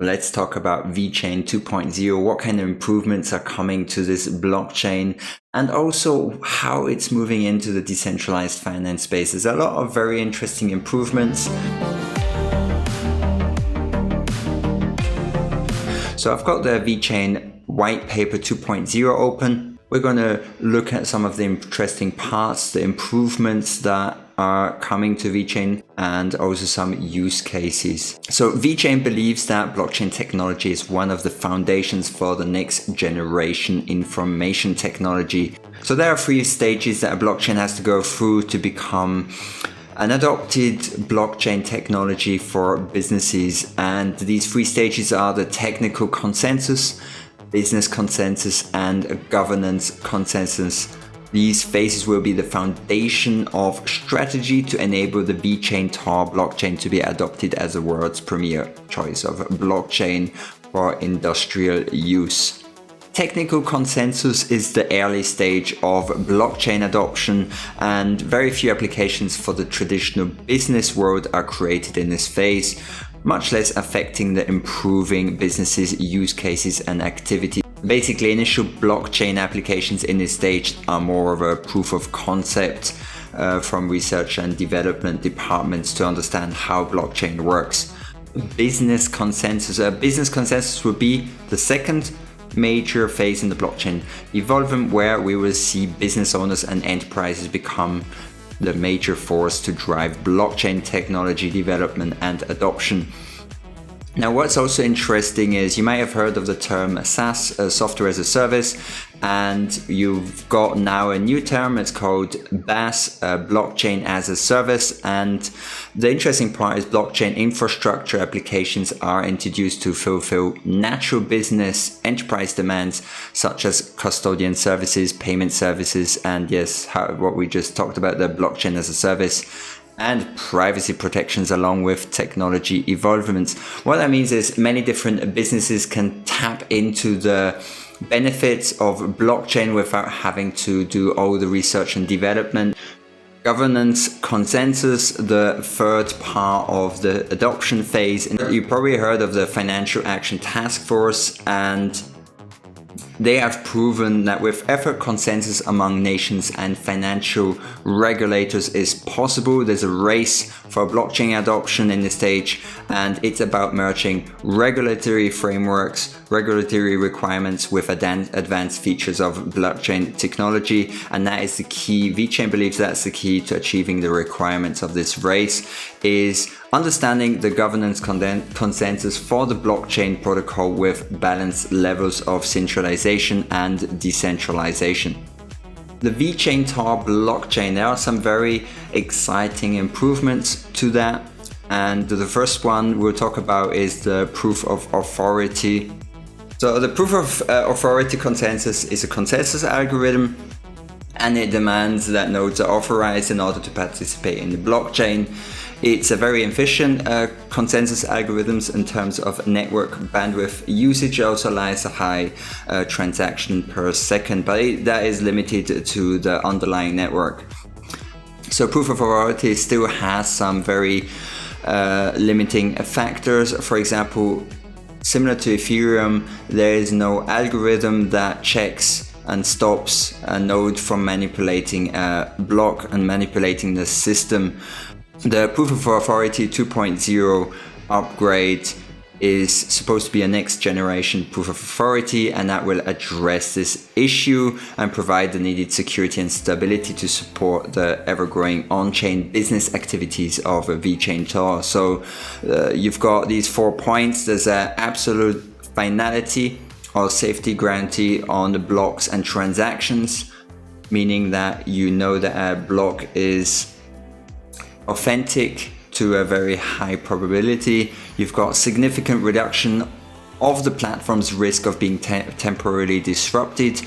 Let's talk about VeChain 2.0, what kind of improvements are coming to this blockchain, and also how it's moving into the decentralized finance space. There's a lot of very interesting improvements. So I've got the VeChain Whitepaper 2.0 open. We're going to look at some of the interesting parts, the improvements that are coming to VeChain, and also some use cases. So VeChain believes that blockchain technology is one of the foundations for the next generation information technology. So there are 3 stages that a blockchain has to go through to become an adopted blockchain technology for businesses. And these 3 stages are the technical consensus, business consensus, and governance consensus. These phases will be the foundation of strategy to enable the VeChain Tor blockchain to be adopted as the world's premier choice of blockchain for industrial use. Technical consensus is the early stage of blockchain adoption, and very few applications for the traditional business world are created in this phase, much less affecting the improving businesses' use cases and activity. Basically, initial blockchain applications in this stage are more of a proof of concept from research and development departments to understand how blockchain works. Business consensus would be the second major phase in the blockchain evolvement, where we will see business owners and enterprises become the major force to drive blockchain technology development and adoption. Now, what's also interesting is you might have heard of the term SaaS, software as a service, and you've got now a new term. It's called BaaS, blockchain as a service. And the interesting part is blockchain infrastructure applications are introduced to fulfill natural business enterprise demands, such as custodian services, payment services, and yes, what we just talked about, the blockchain as a service, and privacy protections along with technology evolvements. What that means is many different businesses can tap into the benefits of blockchain without having to do all the research and development. Governance consensus, the third part of the adoption phase. And you probably heard of the Financial Action Task Force, and they have proven that with effort, consensus among nations and financial regulators is possible. There's a race for blockchain adoption in this stage, and it's about merging regulatory frameworks, regulatory requirements with advanced features of blockchain technology. And that is the key. VeChain believes that's the key to achieving the requirements of this race, is understanding the governance consensus for the blockchain protocol with balanced levels of centralization and decentralization. The VeChain Tor blockchain, there are some very exciting improvements to that. And the first one we'll talk about is the proof of authority. So the proof of authority consensus is a consensus algorithm, and it demands that nodes are authorized in order to participate in the blockchain. It's a very efficient consensus algorithms in terms of network bandwidth usage. Also lies a high transaction per second, but that is limited to the underlying network. So proof of authority still has some very limiting factors. For example, similar to Ethereum, there is no algorithm that checks and stops a node from manipulating a block and manipulating the system. The Proof of Authority 2.0 upgrade is supposed to be a next generation proof of authority, and that will address this issue and provide the needed security and stability to support the ever-growing on-chain business activities of VeChain Tor. So you've got these 4 points. There's an absolute finality or safety guarantee on the blocks and transactions, meaning that you know that a block is authentic to a very high probability. You've got significant reduction of the platform's risk of being temporarily disrupted,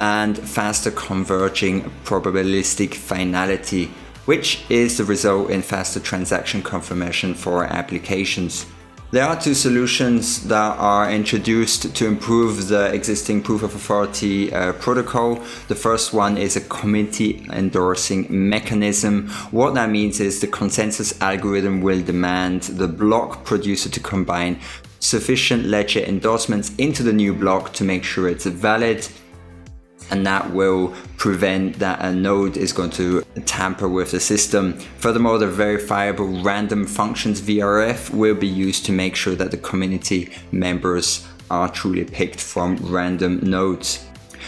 and faster converging probabilistic finality, which is the result in faster transaction confirmation for applications. There are 2 solutions that are introduced to improve the existing proof of authority protocol. The first one is a committee-endorsing mechanism. What that means is the consensus algorithm will demand the block producer to combine sufficient ledger endorsements into the new block to make sure it's valid, and that will prevent that a node is going to tamper with the system. Furthermore, the verifiable random functions VRF will be used to make sure that the community members are truly picked from random nodes.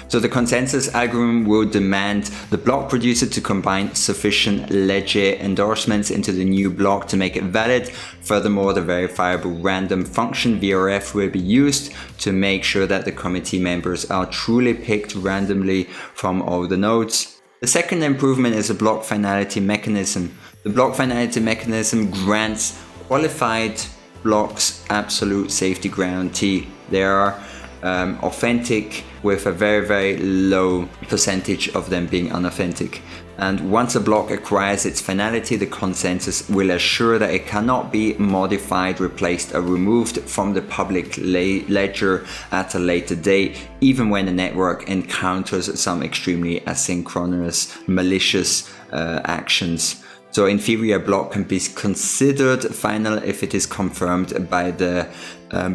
So the consensus algorithm will demand the block producer to combine sufficient ledger endorsements into the new block to make it valid. Furthermore, the verifiable random function VRF will be used to make sure that the committee members are truly picked randomly from all the nodes. The second improvement is a block finality mechanism. The block finality mechanism grants qualified blocks absolute safety guarantee. They are authentic with a very low percentage of them being unauthentic. And once a block acquires its finality, the consensus will assure that it cannot be modified, replaced, or removed from the public ledger at a later date, even when the network encounters some extremely asynchronous, malicious actions. So in theory, a block can be considered final if it is confirmed by the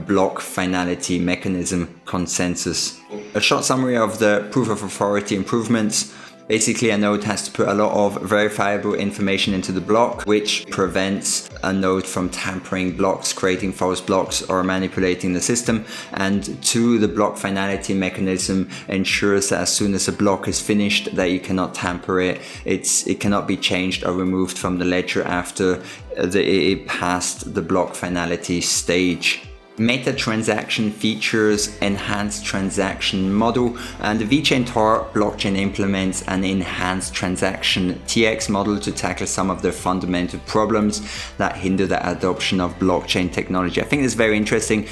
block finality mechanism consensus. A short summary of the proof of authority improvements. Basically, a node has to put a lot of verifiable information into the block, which prevents a node from tampering blocks, creating false blocks, or manipulating the system. And two, the block finality mechanism ensures that as soon as a block is finished, that you cannot tamper it. It cannot be changed or removed from the ledger after it passed the block finality stage. Meta transaction features enhanced transaction model, and the VeChain Tor blockchain implements an enhanced transaction TX model to tackle some of the fundamental problems that hinder the adoption of blockchain technology. I think it's very interesting.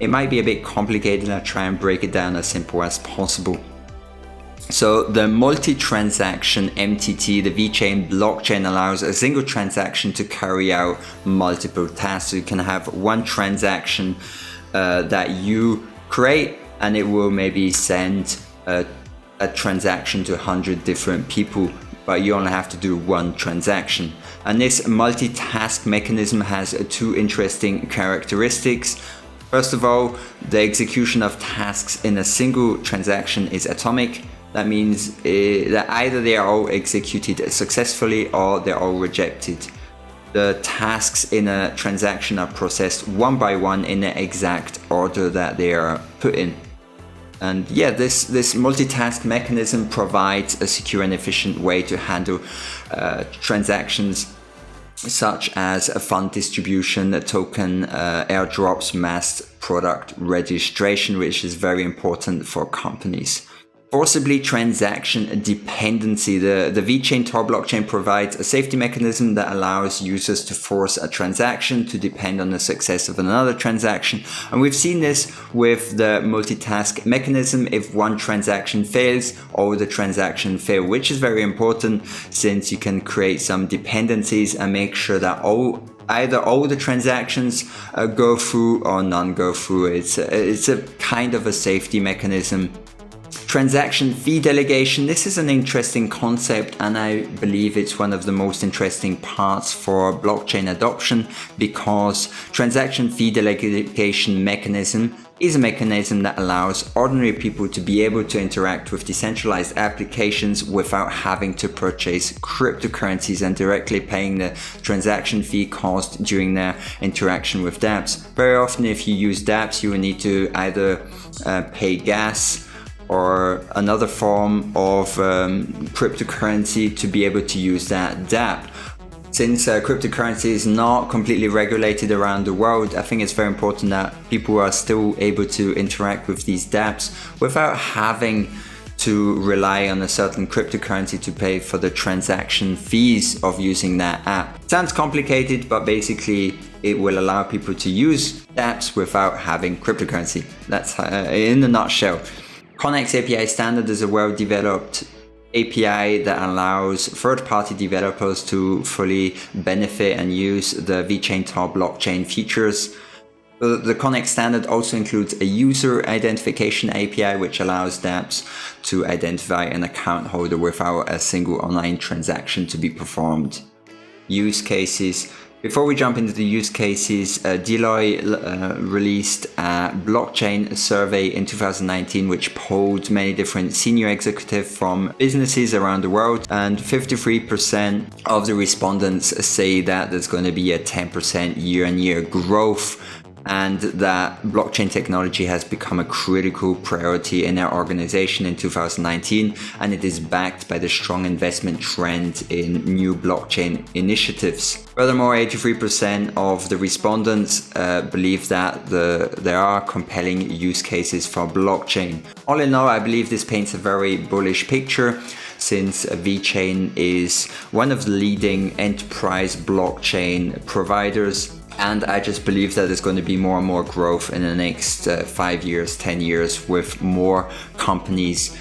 It might be a bit complicated. I'll try and break it down as simple as possible. So the multi-transaction MTT, the VeChain blockchain, allows a single transaction to carry out multiple tasks. So you can have one transaction that you create, and it will maybe send a transaction to 100 different people, but you only have to do one transaction. And this multitask mechanism has two interesting characteristics. First of all, the execution of tasks in a single transaction is atomic. That means that either they are all executed successfully or they're all rejected. The tasks in a transaction are processed one by one in the exact order that they are put in. And yeah, this multitask mechanism provides a secure and efficient way to handle transactions such as a fund distribution, a token airdrops, mass product registration, which is very important for companies. Forcibly transaction dependency. The VeChain Tor blockchain provides a safety mechanism that allows users to force a transaction to depend on the success of another transaction. And we've seen this with the multitask mechanism. If one transaction fails, all the transactions fail, which is very important since you can create some dependencies and make sure that either all the transactions go through or none go through. It's a kind of a safety mechanism. Transaction fee delegation. This is an interesting concept, and I believe it's one of the most interesting parts for blockchain adoption, because transaction fee delegation mechanism is a mechanism that allows ordinary people to be able to interact with decentralized applications without having to purchase cryptocurrencies and directly paying the transaction fee cost during their interaction with dApps. Very often, if you use dApps, you will need to either pay gas or another form of cryptocurrency to be able to use that dApp. Since cryptocurrency is not completely regulated around the world, I think it's very important that people are still able to interact with these dApps without having to rely on a certain cryptocurrency to pay for the transaction fees of using that app. Sounds complicated, but basically it will allow people to use dApps without having cryptocurrency. That's in a nutshell. Connex API Standard is a well-developed API that allows third-party developers to fully benefit and use the VeChain Tor blockchain features. The Connex standard also includes a user identification API, which allows dApps to identify an account holder without a single online transaction to be performed. Use cases. Before we jump into the use cases, Deloitte released a blockchain survey in 2019, which polled many different senior executives from businesses around the world, and 53% of the respondents say that there's going to be a 10% year-on-year growth, and that blockchain technology has become a critical priority in our organization in 2019, and it is backed by the strong investment trend in new blockchain initiatives. Furthermore, 83% of the respondents believe that there are compelling use cases for blockchain. All in all, I believe this paints a very bullish picture, since VeChain is one of the leading enterprise blockchain providers. And I just believe that there's going to be more and more growth in the next 5 years, 10 years, with more companies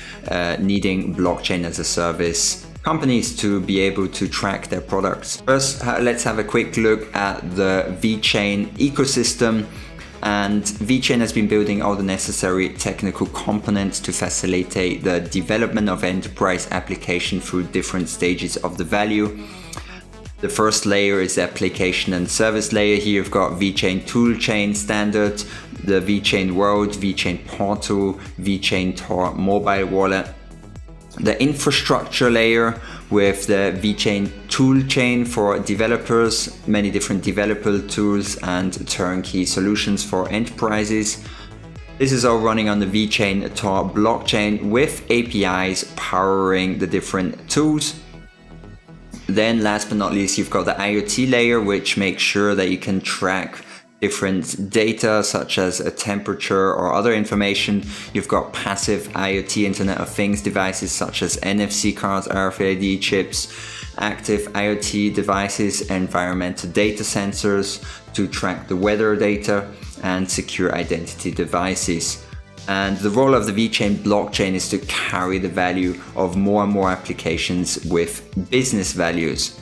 needing blockchain as a service, companies to be able to track their products. First, let's have a quick look at the VeChain ecosystem. And VeChain has been building all the necessary technical components to facilitate the development of enterprise application through different stages of the value. The first layer is the application and service layer. Here you've got VeChain Toolchain Standard, the VeChain World, VeChain Portal, VeChain Tor mobile wallet. The infrastructure layer with the VeChain Toolchain for developers, many different developer tools and turnkey solutions for enterprises. This is all running on the VeChain Tor blockchain with APIs powering the different tools. Then last but not least, you've got the IoT layer, which makes sure that you can track different data such as a temperature or other information. You've got passive IoT Internet of Things devices such as NFC cards, RFID chips, active IoT devices, environmental data sensors to track the weather data, and secure identity devices. And the role of the VeChain blockchain is to carry the value of more and more applications with business values.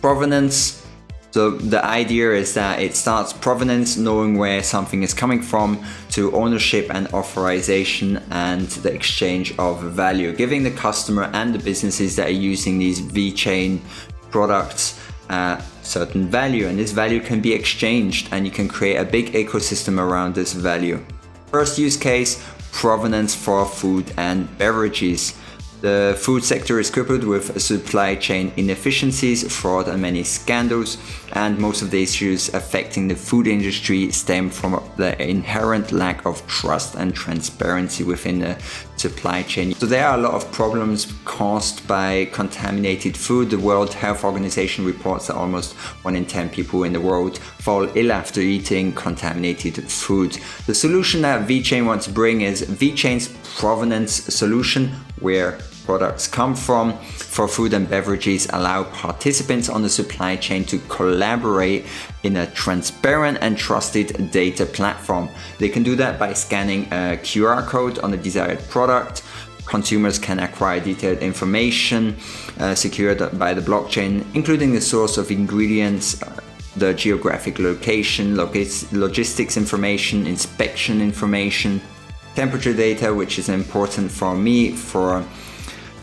Provenance. So the idea is that it starts provenance, knowing where something is coming from, to ownership and authorization and the exchange of value, giving the customer and the businesses that are using these VeChain products certain value, and this value can be exchanged and you can create a big ecosystem around this value. First use case, provenance for food and beverages. The food sector is crippled with supply chain inefficiencies, fraud and many scandals, and most of the issues affecting the food industry stem from the inherent lack of trust and transparency within the supply chain. So there are a lot of problems caused by contaminated food. The World Health Organization reports that almost 1 in 10 people in the world fall ill after eating contaminated food. The solution that VeChain wants to bring is VeChain's provenance solution, where products come from, for food and beverages, allow participants on the supply chain to collaborate in a transparent and trusted data platform. They can do that by scanning a QR code on the desired product. Consumers can acquire detailed information secured by the blockchain, including the source of ingredients, the geographic location, logistics information, inspection information, temperature data, which is important for me for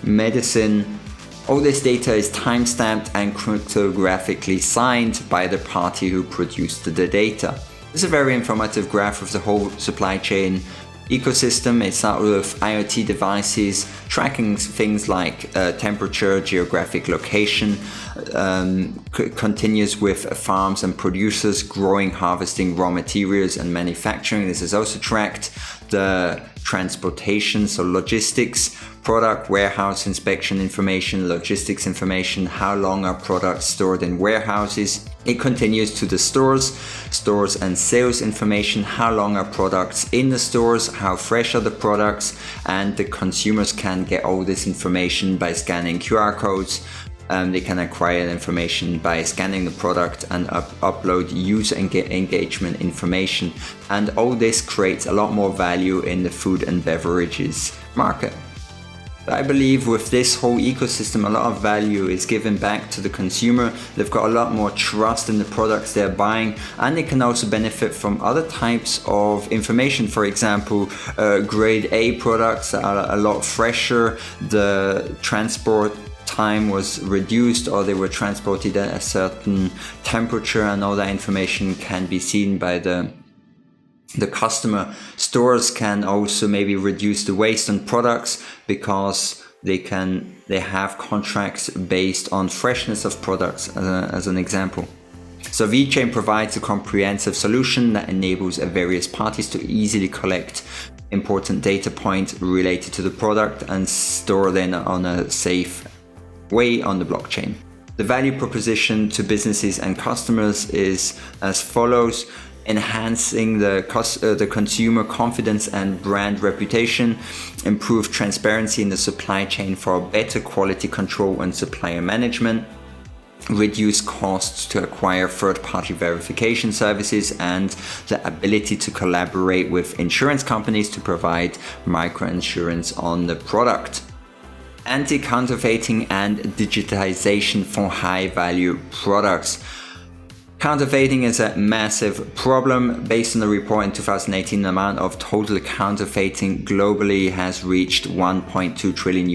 medicine. All this data is timestamped and cryptographically signed by the party who produced the data. This is a very informative graph of the whole supply chain ecosystem. It starts with IoT devices tracking things like temperature, geographic location, continues with farms and producers growing, harvesting raw materials and manufacturing. This is also tracked. The transportation, so logistics, product warehouse inspection information, logistics information, how long are products stored in warehouses. It continues to the stores and sales information, how long are products in the stores, how fresh are the products, and the consumers can get all this information by scanning QR codes. They can acquire information by scanning the product and upload user engagement information. And all this creates a lot more value in the food and beverages market. I believe with this whole ecosystem, a lot of value is given back to the consumer. They've got a lot more trust in the products they're buying, and they can also benefit from other types of information. For example, grade A products are a lot fresher. The transport time was reduced, or they were transported at a certain temperature, and all that information can be seen by the customer. Stores can also maybe reduce the waste on products because they have contracts based on freshness of products, as an example. So VeChain provides a comprehensive solution that enables various parties to easily collect important data points related to the product and store them on a safe way on the blockchain. The value proposition to businesses and customers is as follows: enhancing the consumer confidence and brand reputation, improve transparency in the supply chain for better quality control and supplier management, reduce costs to acquire third-party verification services, and the ability to collaborate with insurance companies to provide microinsurance on the product. Anti-counterfeiting and digitization for high-value products. Counterfeiting is a massive problem. Based on the report in 2018, the amount of total counterfeiting globally has reached $1.2 trillion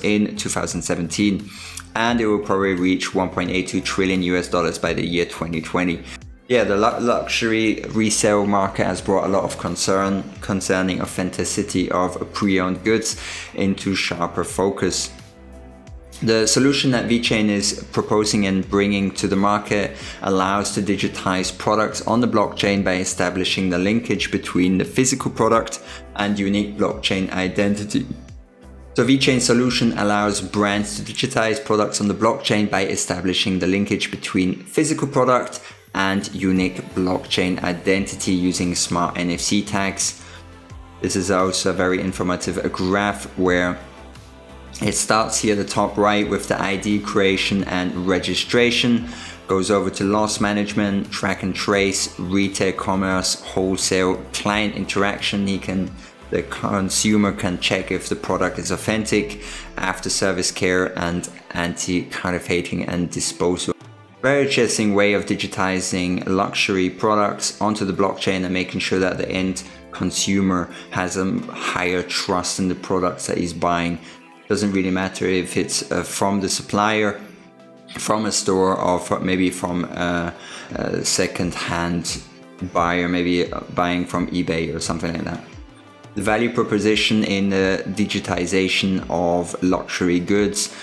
in 2017, and it will probably reach $1.82 trillion by the year 2020. Yeah, the luxury resale market has brought a lot of concern concerning authenticity of pre-owned goods into sharper focus. The solution that VeChain is proposing and bringing to the market allows to digitize products on the blockchain by establishing the linkage between the physical product and unique blockchain identity. So VeChain solution allows brands to digitize products on the blockchain by establishing the linkage between physical product and unique blockchain identity using smart NFC tags. This is also a very informative graph where it starts here at the top right with the ID creation and registration, goes over to loss management, track and trace, retail commerce, wholesale, client interaction. The consumer can check if the product is authentic, after service care, and anti-counterfeiting and disposal. Very interesting way of digitizing luxury products onto the blockchain and making sure that the end consumer has a higher trust in the products that he's buying. Doesn't really matter if it's from the supplier, from a store, or maybe from a second-hand buyer, maybe buying from eBay or something like that. The value proposition in the digitization of luxury goods.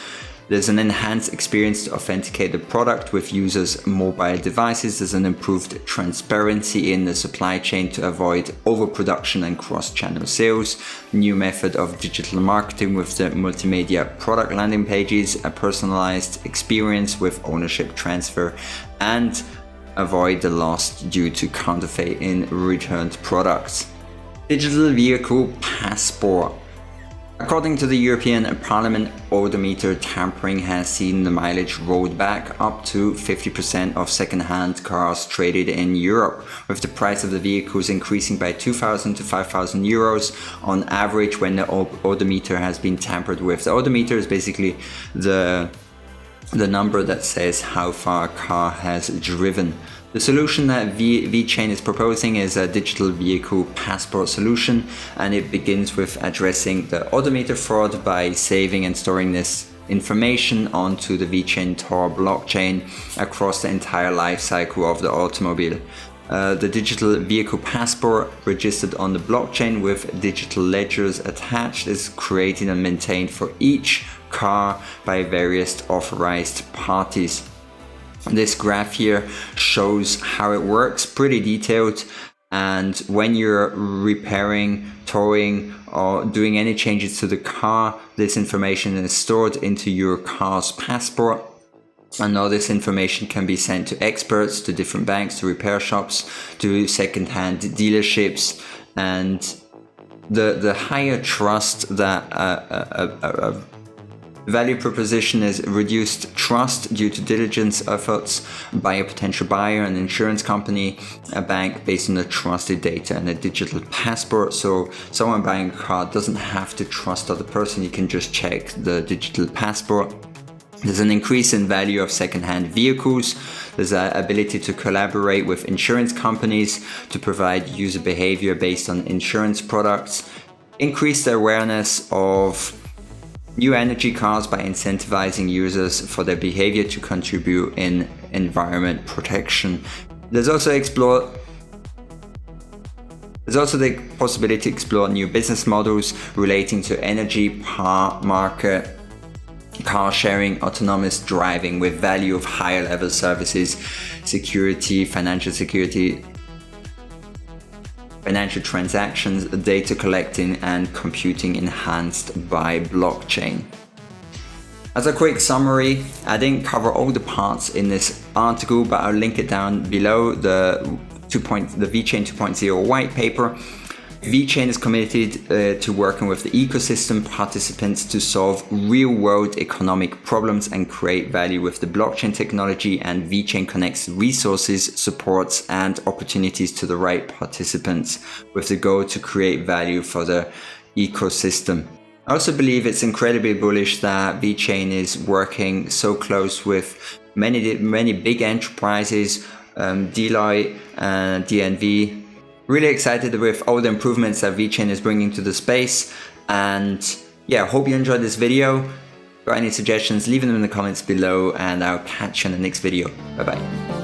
There's an enhanced experience to authenticate the product with users' mobile devices. There's an improved transparency in the supply chain to avoid overproduction and cross-channel sales. New method of digital marketing with the multimedia product landing pages, a personalized experience with ownership transfer, and avoid the loss due to counterfeit in returned products. Digital vehicle passport. According to the European Parliament, odometer tampering has seen the mileage rolled back up to 50% of second-hand cars traded in Europe, with the price of the vehicles increasing by 2,000 to 5,000 euros on average when the odometer has been tampered with. The odometer is basically the number that says how far a car has driven. The solution that VeChain is proposing is a digital vehicle passport solution, and it begins with addressing the odometer fraud by saving and storing this information onto the VeChain Tor blockchain across the entire life cycle of the automobile. The digital vehicle passport, registered on the blockchain with digital ledgers attached, is created and maintained for each car by various authorized parties. This graph here shows how it works, pretty detailed, and when you're repairing, towing, or doing any changes to the car, this information is stored into your car's passport. And all this information can be sent to experts, to different banks, to repair shops, to second-hand dealerships, and the higher trust that a value proposition is reduced trust due to diligence efforts by a potential buyer, an insurance company, a bank, based on the trusted data and a digital passport. So someone buying a car doesn't have to trust the other person, you can just check the digital passport. There's an increase in value of second-hand vehicles. There's an ability to collaborate with insurance companies to provide user behavior based on insurance products. Increased awareness of new energy cars by incentivizing users for their behavior to contribute in environment protection. There's also the possibility to explore new business models relating to energy market, car sharing, autonomous driving with value of higher level services, security, financial transactions, data collecting and computing enhanced by blockchain. As a quick summary, I didn't cover all the parts in this article, but I'll link it down below, the VeChain 2.0 white paper. VeChain is committed to working with the ecosystem participants to solve real-world economic problems and create value with the blockchain technology, and VeChain connects resources, supports, and opportunities to the right participants with the goal to create value for the ecosystem. I also believe it's incredibly bullish that VeChain is working so close with many big enterprises, Deloite and DNV. Really excited with all the improvements that VeChain is bringing to the space, and yeah, hope you enjoyed this video. Got any suggestions, leave them in the comments below, and I'll catch you in the next video. Bye bye.